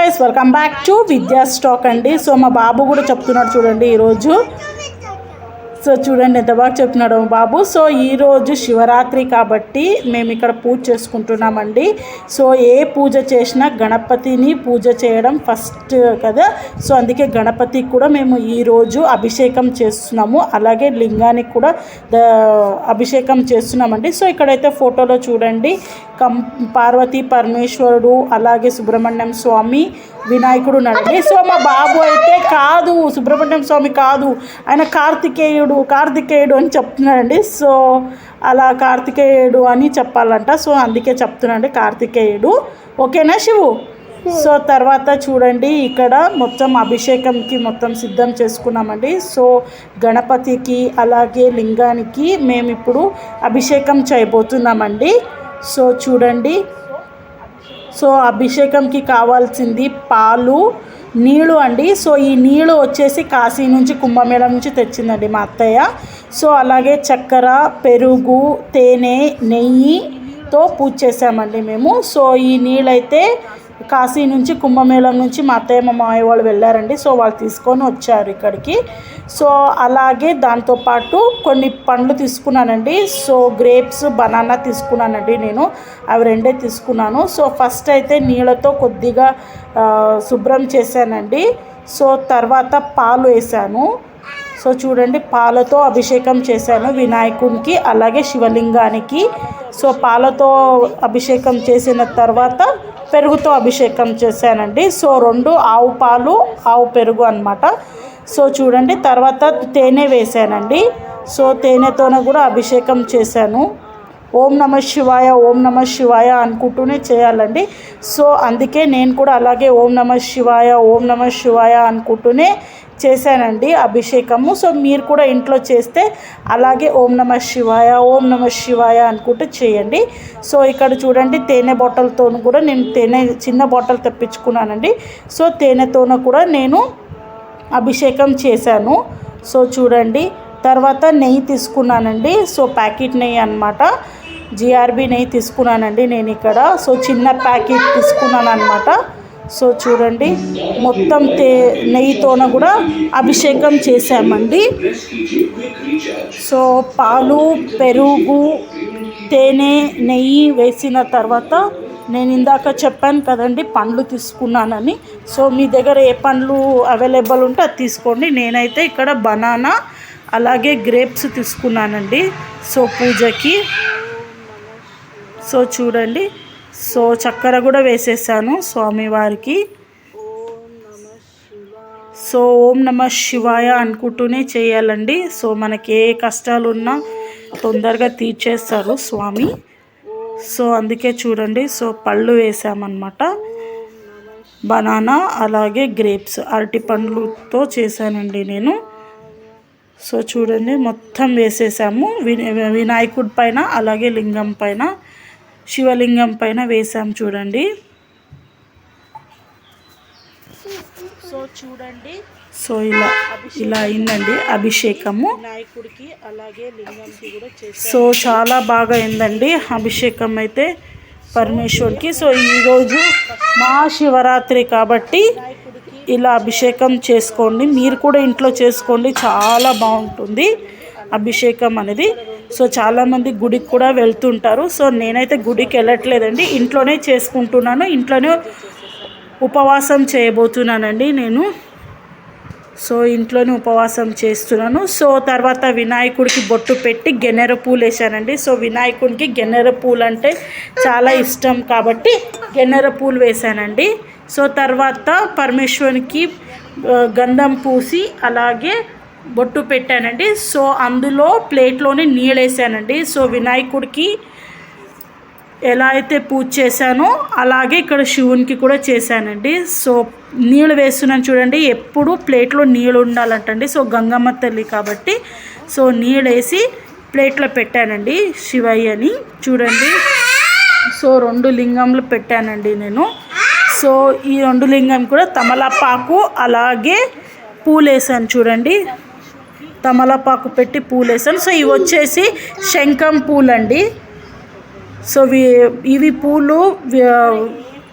Guys, welcome back to విద్యా stock అండి. So మా బాబు కూడా చెప్తున్నాడు చూడండి ఈరోజు. సో చూడండి ఎంత బాగా చెప్తున్నాడు మా బాబు. సో ఈరోజు శివరాత్రి కాబట్టి మేము ఇక్కడ పూజ చేసుకుంటున్నామండి. సో ఏ పూజ చేసినా గణపతిని పూజ చేయడం ఫస్ట్ కదా. సో అందుకే గణపతికి కూడా మేము ఈరోజు అభిషేకం చేస్తున్నాము. అలాగే లింగానికి కూడా అభిషేకం చేస్తున్నామండి. సో ఇక్కడైతే ఫోటోలో చూడండి పార్వతీ పరమేశ్వరుడు, అలాగే సుబ్రహ్మణ్యం స్వామి, వినాయకుడు ఉన్నాడండి. సో మా బాబు అయితే కాదు, సుబ్రహ్మణ్యం స్వామి కాదు, ఆయన కార్తికేయుడు అని చెప్తున్నాడండి. సో అలా కార్తికేయుడు అని చెప్పాలంట. సో అందుకే చెప్తున్నాండి కార్తికేయుడు. ఓకేనా శివు? సో తర్వాత చూడండి ఇక్కడ మొత్తం అభిషేకంకి మొత్తం సిద్ధం చేసుకున్నామండి. సో గణపతికి అలాగే లింగానికి మేము ఇప్పుడు అభిషేకం చేయబోతున్నామండి. సో చూడండి, సో అభిషేకంకి కావాల్సింది పాలు, నీళ్ళు అండి. సో ఈ నీళ్ళు వచ్చేసి కాశీ నుంచి కుంభమేళం నుంచి తెచ్చిందండి మా అత్తయ్య. సో అలాగే చక్కెర, పెరుగు, తేనె, నెయ్యితో పూజ చేసామండి మేము. సో ఈ నీళ్ళైతే కాశీ నుంచి కుంభమేళం నుంచి మా అత్తయ్య మా మామయ్య వాళ్ళు వెళ్ళారండి. సో వాళ్ళు తీసుకొని వచ్చారు ఇక్కడికి. సో అలాగే దాంతోపాటు కొన్ని పండ్లు తీసుకున్నానండి. సో గ్రేప్స్, బనానా తీసుకున్నానండి నేను. అవి రెండే తీసుకున్నాను. సో ఫస్ట్ అయితే నీళ్ళతో కొద్దిగా శుభ్రం చేశానండి. సో తర్వాత పాలు వేసాను. సో చూడండి పాలతో అభిషేకం చేశాను వినాయకునికి అలాగే శివలింగానికి. సో పాలతో అభిషేకం చేసిన తర్వాత పెరుగుతో అభిషేకం చేశానండి. సో 2 ఆవు పాలు, ఆవు పెరుగు అన్నమాట. సో చూడండి తర్వాత తేనె వేసానండి. సో తేనెతోనే కూడా అభిషేకం చేశాను. ఓం నమః శివాయ, ఓం నమః శివాయ అనుకుంటూనే చేయాలండి. సో అందుకే నేను కూడా అలాగే ఓం నమః శివాయ, ఓం నమః శివాయ అనుకుంటూనే చేశానండి అభిషేకము. సో మీరు కూడా ఇంట్లో చేస్తే అలాగే ఓం నమః శివాయ, ఓం నమః శివాయ అనుకుంటూ చేయండి. సో ఇక్కడ చూడండి తేనె బాటిల్తో కూడా నేను చిన్న బాటిల్ తెప్పించుకున్నానండి. సో తేనెతోన కూడా నేను అభిషేకం చేశాను. సో చూడండి తర్వాత నెయ్యి తీసుకున్నానండి. సో ప్యాకెట్ నెయ్యి అన్నమాట, జిఆర్బి నెయ్యి తీసుకున్నానండి నేను ఇక్కడ. సో చిన్న ప్యాకెట్ తీసుకున్నాను అన్నమాట. సో చూడండి మొత్తం నెయ్యితోన కూడా అభిషేకం చేసామండి. సో పాలు, పెరుగు, తేనె, నెయ్యి వేసిన తర్వాత నేను ఇందాక చెప్పాను కదండి పండ్లు తీసుకున్నానని. సో మీ దగ్గర ఏ పండ్లు అవైలబుల్ ఉంటే అది తీసుకోండి. నేనైతే ఇక్కడ బనానా అలాగే గ్రేప్స్ తీసుకున్నానండి సో పూజకి. సో చూడండి, సో చక్కెర కూడా వేసేసాను స్వామివారికి. సో ఓం నమః శివాయ అనుకుంటూనే చేయాలండి. సో మనకి ఏ కష్టాలు ఉన్నా తొందరగా తీర్చేస్తారు స్వామి. సో అందుకే చూడండి, సో పళ్ళు వేసామన్నమాట, బనానా అలాగే గ్రేప్స్, అరటి పండ్లతో చేశానండి నేను. సో చూడండి మొత్తం వేసేసాము వినాయకుడి పైన అలాగే లింగం పైన, శివలింగం పైన వేసాం చూడండి. సో చూడండి, సో ఇలా అయిందండి అభిషేకము వినాయకుడికి అలాగే లింగంకి కూడా చేసాం. సో చాలా బాగా అయిందండి అభిషేకం అయితే పరమేశ్వరుడికి. సో ఈరోజు మహాశివరాత్రి కాబట్టి ఇలా అభిషేకం చేసుకోండి. మీరు కూడా ఇంట్లో చేసుకోండి, చాలా బాగుంటుంది అభిషేకం అనేది. సో చాలామంది గుడికి కూడా వెళ్తుంటారు. సో నేనైతే గుడికి వెళ్ళట్లేదండి, ఇంట్లోనే చేసుకుంటున్నాను. ఇంట్లోనే ఉపవాసం చేయబోతున్నానండి నేను. సో ఇంట్లోనే ఉపవాసం చేస్తున్నాను. సో తర్వాత వినాయకుడికి బొట్టు పెట్టి గన్నేరు పూలు వేసానండి. సో వినాయకుడికి గన్నేరు పూలు అంటే చాలా ఇష్టం కాబట్టి గన్నేరు పూలు వేసానండి. సో తర్వాత పరమేశ్వరునికి గంధం పూసి అలాగే బొట్టు పెట్టానండి. సో అందులో ప్లేట్లోనే నీళ్ళు వేసానండి. సో వినాయకుడికి ఎలా అయితే పూజ చేశానో అలాగే ఇక్కడ శివునికి కూడా చేశానండి. సో నీళ్ళు వేస్తున్నాను చూడండి, ఎప్పుడు ప్లేట్లో నీళ్ళు ఉండాలంటండి. సో గంగమ్మ తల్లి కాబట్టి సో నీళ్ళు వేసి ప్లేట్లో పెట్టానండి శివయ్యని చూడండి. సో 2 లింగంలు పెట్టానండి నేను. సో ఈ 2 లింగం కూడా తమలపాకు అలాగే పూలు వేసాను చూడండి, తమలపాకు పెట్టి పూలు వేసాను. సో ఇవి వచ్చేసి శంఖం పూలు అండి. సో ఇవి పూలు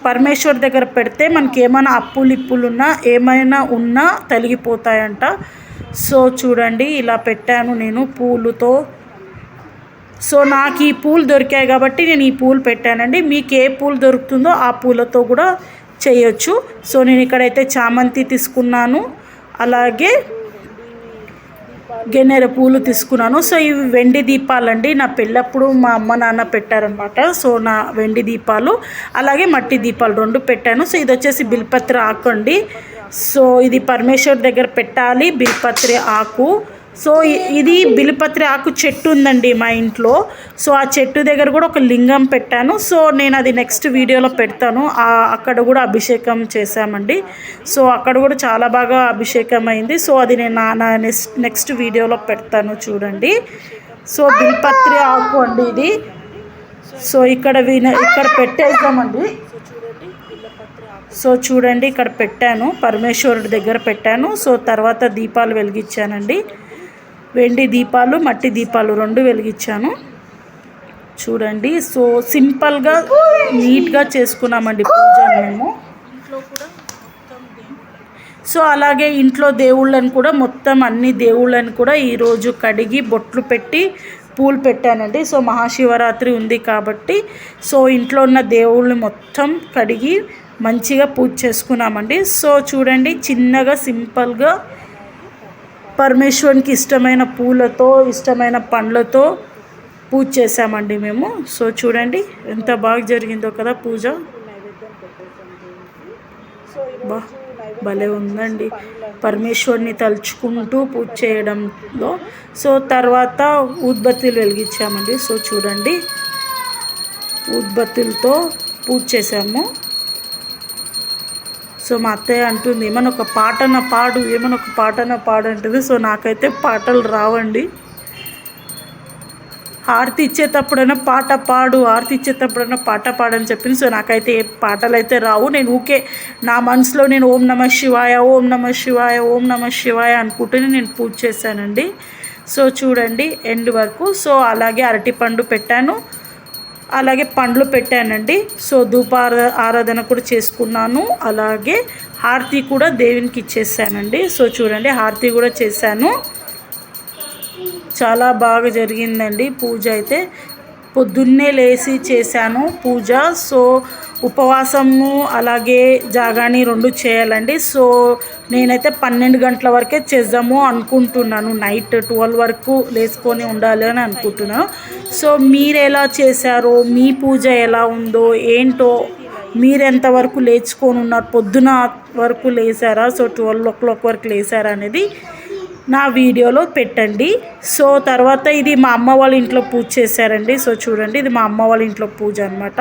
పరమేశ్వర్ దగ్గర పెడితే మనకి ఏమైనా ఇప్పులున్నా ఏమైనా ఉన్నా తొలగిపోతాయంట. సో చూడండి ఇలా పెట్టాను నేను పూలుతో. సో నాకు ఈ పూలు దొరికాయి కాబట్టి నేను ఈ పూలు పెట్టానండి. మీకు ఏ పూలు దొరుకుతుందో ఆ పూలతో కూడా చేయొచ్చు. సో నేను ఇక్కడైతే చామంతి తీసుకున్నాను, అలాగే గన్నేరు పూలు తీసుకున్నాను. సో ఇవి వెండి దీపాలండి. నా పెళ్ళప్పుడు మా అమ్మ నాన్న పెట్టారనమాట. సో నా వెండి దీపాలు అలాగే మట్టి దీపాలు 2 పెట్టాను. సో ఇది వచ్చేసి బిల్పత్రి ఆకు అండి. సో ఇది పరమేశ్వర్ దగ్గర పెట్టాలి, బిల్పత్రి ఆకు. సో ఇది బిల్పత్రి ఆకు చెట్టు ఉందండి మా ఇంట్లో. సో ఆ చెట్టు దగ్గర కూడా ఒక లింగం పెట్టాను. సో నేను అది నెక్స్ట్ వీడియోలో పెడతాను. అక్కడ కూడా అభిషేకం చేశామండి. సో అక్కడ కూడా చాలా బాగా అభిషేకం అయింది. సో అది నేను నా నెక్స్ట్ వీడియోలో పెడతాను చూడండి. సో బిల్పత్రి ఆకు అండి ఇది. సో ఇక్కడ పెట్టేద్దామండి. సో చూడండి ఇక్కడ పెట్టాను, పరమేశ్వరుడి దగ్గర పెట్టాను. సో తర్వాత దీపాలు వెలిగించానండి. వెండి దీపాలు మట్టి దీపాలు 2 వెలిగించాను చూడండి. సో సింపుల్గా నీట్గా చేసుకున్నామండి పూజ మేము ఇంట్లో కూడా. సో అలాగే ఇంట్లో దేవుళ్ళని కూడా మొత్తం అన్ని దేవుళ్ళని కూడా ఈరోజు కడిగి బొట్లు పెట్టి పూలు పెట్టానండి. సో మహాశివరాత్రి ఉంది కాబట్టి సో ఇంట్లో ఉన్న దేవుళ్ళని మొత్తం కడిగి మంచిగా పూజ చేసుకున్నామండి. సో చూడండి చిన్నగా సింపుల్గా పరమేశ్వరునికి ఇష్టమైన పూలతో ఇష్టమైన పండ్లతో పూజ చేసామండి మేము. సో చూడండి ఎంత బాగా జరిగిందో కదా పూజ. భలే ఉందండి పరమేశ్వరుని తలుచుకుంటూ పూజ చేయడంలో. సో తర్వాత ఊద్బత్తీలు వెలిగించామండి. సో చూడండి ఊద్బత్తీలతో పూజ చేసాము. సో మా అత్తయ్య అంటుంది ఏమన్నా ఒక పాటన పాడు అంటుంది. సో నాకైతే పాటలు రావండి. హారతి ఇచ్చేటప్పుడైనా పాట పాడు అని చెప్పింది. సో నాకైతే ఏ పాటలు అయితే రావు. నేను ఊకే నా మనసులో నేను ఓం నమ శివాయ అనుకుంటూనే నేను పూజ చేశానండి. సో చూడండి ఎండ్ వరకు. సో అలాగే అరటిపండు పెట్టాను, అలాగే పండ్లు పెట్టానండి. సో ఆరాధన కూడా చేసుకున్నాను, అలాగే హారతి కూడా దేవునికి ఇచ్చేసానండి. సో చూడండి హారతి కూడా చేశాను. చాలా బాగా జరిగిందండి పూజ అయితే. పొద్దున్నే లేచి చేశాను పూజ. సో ఉపవాసము అలాగే జాగాని 2 చేయాలండి. సో నేనైతే 12 గంటల వరకే చేద్దాము అనుకుంటున్నాను. నైట్ 12 వరకు లేచుకొని ఉండాలి అని అనుకుంటున్నాను. సో మీరు ఎలా చేశారో, మీ పూజ ఎలా ఉందో ఏంటో, మీరు ఎంతవరకు లేచుకొని ఉన్నారు, పొద్దున వరకు లేచారా, సో 12 o'clock వరకు లేచారా అనేది నా వీడియోలో పెట్టండి. సో తర్వాత ఇది మా అమ్మ వాళ్ళ ఇంట్లో పూజ చేశారండి. సో చూడండి ఇది మా అమ్మ వాళ్ళ ఇంట్లో పూజ అనమాట.